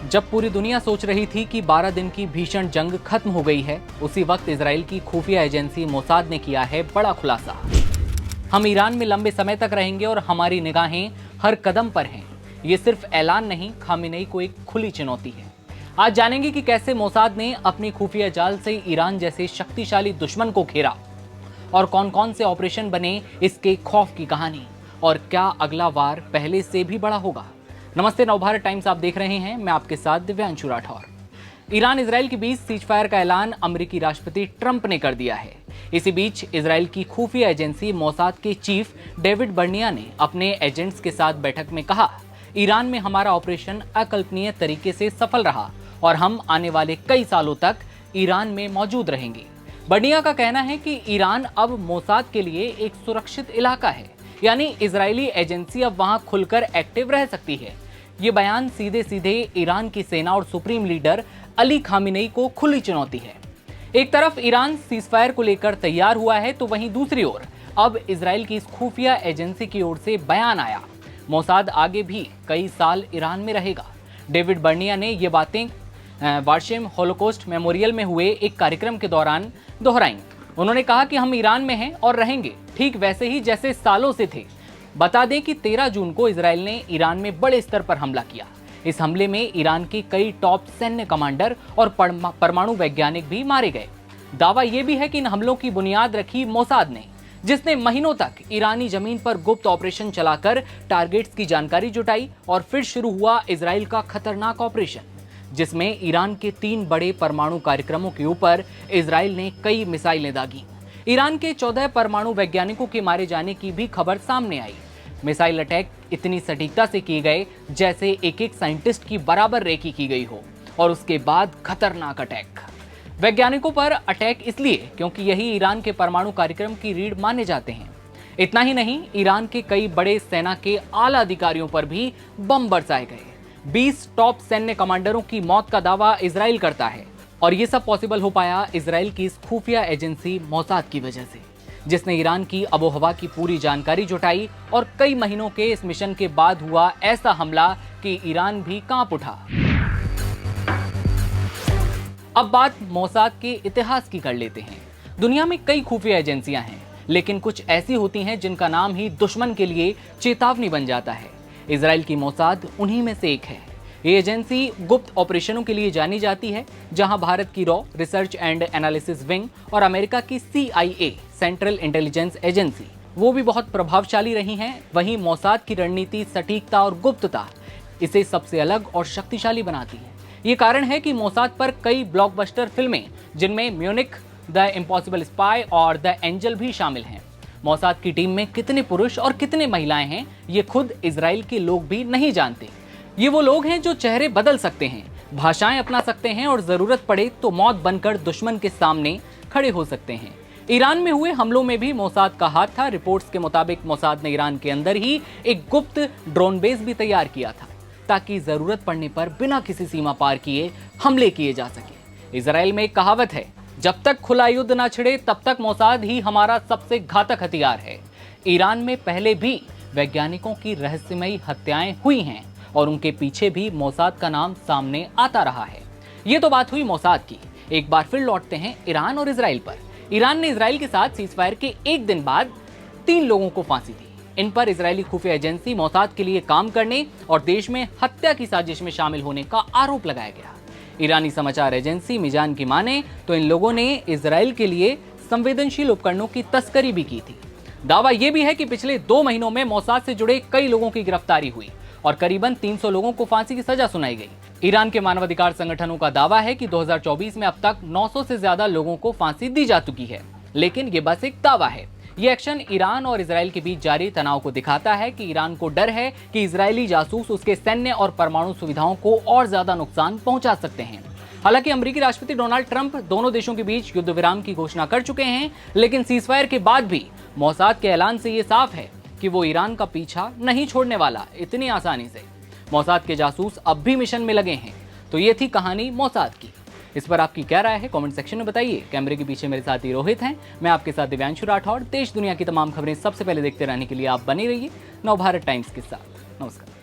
जब पूरी दुनिया सोच रही थी कि 12 दिन की भीषण जंग खत्म हो गई है, उसी वक्त इजराइल की खुफिया एजेंसी मोसाद ने किया है बड़ा खुलासा। हम ईरान में लंबे समय तक रहेंगे और हमारी निगाहें हर कदम पर हैं। ये सिर्फ ऐलान नहीं, खामेनेई को एक खुली चुनौती है। आज जानेंगे कि कैसे मोसाद ने अपनी खुफिया जाल से ईरान जैसे शक्तिशाली दुश्मन को घेरा और कौन कौन से ऑपरेशन बने इसके खौफ की कहानी, और क्या अगला वार पहले से भी बड़ा होगा। नमस्ते, नवभारत टाइम्स आप देख रहे हैं, मैं आपके साथ दिव्यांशु राठौर। ईरान इजराइल के बीच सीजफायर का ऐलान अमेरिकी राष्ट्रपति ट्रंप ने कर दिया है। इसी बीच इजराइल की खुफिया एजेंसी मोसाद के चीफ डेविड बर्निया ने अपने एजेंट्स के साथ बैठक में कहा, ईरान में हमारा ऑपरेशन अकल्पनीय तरीके से सफल रहा और हम आने वाले कई सालों तक ईरान में मौजूद रहेंगे। बर्निया का कहना है कि ईरान अब मोसाद के लिए एक सुरक्षित इलाका है, यानी इजरायली एजेंसी अब वहां खुलकर एक्टिव रह सकती है। ये बयान सीधे सीधे ईरान की सेना और सुप्रीम लीडर अली खामेनेई को खुली चुनौती है। एक तरफ ईरान सीजफायर को लेकर तैयार हुआ है, तो वहीं दूसरी ओर अब इजराइल की इस खुफिया एजेंसी की ओर से बयान आया, मोसाद आगे भी कई साल ईरान में रहेगा। डेविड बर्निया ने ये बातें वारशेम होलोकॉस्ट मेमोरियल में हुए एक कार्यक्रम के दौरान दोहराई। उन्होंने कहा कि हम ईरान में हैं और रहेंगे ठीक वैसे ही जैसे सालों से थे। बता दें कि 13 जून को इजराइल ने ईरान में बड़े स्तर पर हमला किया। इस हमले में ईरान के कई टॉप सैन्य कमांडर और परमाणु वैज्ञानिक भी मारे गए। दावा यह भी है कि इन हमलों की बुनियाद रखी मोसाद ने, जिसने महीनों तक ईरानी जमीन पर गुप्त ऑपरेशन चलाकर टारगेट्स की जानकारी जुटाई। और फिर शुरू हुआ इजराइल का खतरनाक ऑपरेशन, जिसमें ईरान के 3 बड़े परमाणु कार्यक्रमों के ऊपर इजराइल ने कई मिसाइलें दागी। ईरान के 14 परमाणु वैज्ञानिकों के मारे जाने की भी खबर सामने आई। मिसाइल अटैक इतनी सटीकता से किए गए जैसे एक एक साइंटिस्ट की बराबर रेकी की गई हो। और उसके बाद खतरनाक अटैक। वैज्ञानिकों पर अटैक इसलिए क्योंकि यही ईरान के परमाणु कार्यक्रम की रीढ़ माने जाते हैं। इतना ही नहीं, ईरान के कई बड़े सेना के आला अधिकारियों पर भी बम बरसाए गए। 20 टॉप सैन्य कमांडरों की मौत का दावा इजराइल करता है। और ये सब पॉसिबल हो पाया इजराइल की इस खुफिया एजेंसी मोसाद की वजह से, जिसने ईरान की आबोहवा की पूरी जानकारी जुटाई। और कई महीनों के इस मिशन के बाद हुआ ऐसा हमला कि ईरान भी कांप उठा। अब बात मोसाद के इतिहास की कर लेते हैं। दुनिया में कई खुफिया एजेंसियां हैं, लेकिन कुछ ऐसी होती हैं जिनका नाम ही दुश्मन के लिए चेतावनी बन जाता है। इजराइल की मोसाद उन्हीं में से एक है। ये एजेंसी गुप्त ऑपरेशनों के लिए जानी जाती है, जहां भारत की raw research and analysis wing और अमेरिका की CIA सेंट्रल इंटेलिजेंस एजेंसी वो भी बहुत प्रभावशाली रही हैं। वहीं मोसाद की रणनीति, सटीकता और गुप्तता इसे सबसे अलग और शक्तिशाली बनाती है। ये कारण है कि मोसाद पर कई ब्लॉकबस्टर फिल्में, जिनमें म्यूनिख, द इम्पॉसिबल स्पाई और द एंजल भी शामिल हैं। मोसाद की टीम में कितने पुरुष और कितने महिलाएं हैं, ये खुद इजराइल के लोग भी नहीं जानते। ये वो लोग हैं जो चेहरे बदल सकते हैं, भाषाएं अपना सकते हैं और जरूरत पड़े तो मौत बनकर दुश्मन के सामने खड़े हो सकते हैं। ईरान में हुए हमलों में भी मोसाद का हाथ था। रिपोर्ट्स के मुताबिक मोसाद ने ईरान के अंदर ही एक गुप्त ड्रोन बेस भी तैयार किया था, ताकि जरूरत पड़ने पर बिना किसी सीमा पार किए हमले किए जा सके। इजराइल में एक कहावत है, जब तक खुला युद्ध ना छिड़े तब तक मोसाद ही हमारा सबसे घातक हथियार है। ईरान में पहले भी वैज्ञानिकों की रहस्यमयी हत्याएं हुई हैं और उनके पीछे भी मोसाद का नाम सामने आता रहा है। ये तो बात हुई मोसाद की। एक बार फिर लौटते हैं ईरान और इजराइल पर। ईरान ने इजराइल के साथ सीजफायर के एक दिन बाद 3 लोगों को फांसी दी। इन पर इजरायली खुफिया एजेंसी मोसाद के लिए काम करने और देश में हत्या की साजिश में शामिल होने का आरोप लगाया गया। ईरानी समाचार एजेंसी मिजान की माने तो इन लोगों ने इजराइल के लिए संवेदनशील उपकरणों की तस्करी भी की थी। दावा यह भी है कि पिछले 2 महीनों में मोसाद से जुड़े कई लोगों की गिरफ्तारी हुई और करीबन 300 लोगों को फांसी की सजा सुनाई गई। ईरान के मानवाधिकार संगठनों का दावा है कि 2024 में अब तक 900 से ज्यादा लोगों को फांसी दी जा चुकी है। लेकिन ये बस एक दावा है। ये एक्शन ईरान और इजराइल के बीच जारी तनाव को दिखाता है कि ईरान को डर है कि इजरायली जासूस उसके सैन्य और परमाणु सुविधाओं को और ज्यादा नुकसान पहुंचा सकते हैं। हालांकि अमेरिकी राष्ट्रपति डोनाल्ड ट्रंप दोनों देशों के बीच युद्ध विराम की घोषणा कर चुके हैं, लेकिन सीजफायर के बाद भी मोसाद के ऐलान से ये साफ है कि वो ईरान का पीछा नहीं छोड़ने वाला इतनी आसानी से। मोसाद के जासूस अब भी मिशन में लगे हैं। तो ये थी कहानी मोसाद की। इस पर आपकी क्या राय है, कमेंट सेक्शन में बताइए। कैमरे के पीछे मेरे साथी रोहित हैं, मैं आपके साथ दिव्यांशु राठौर। देश दुनिया की तमाम खबरें सबसे पहले देखते रहने के लिए आप बने रहिए नवभारत टाइम्स के साथ। नमस्कार।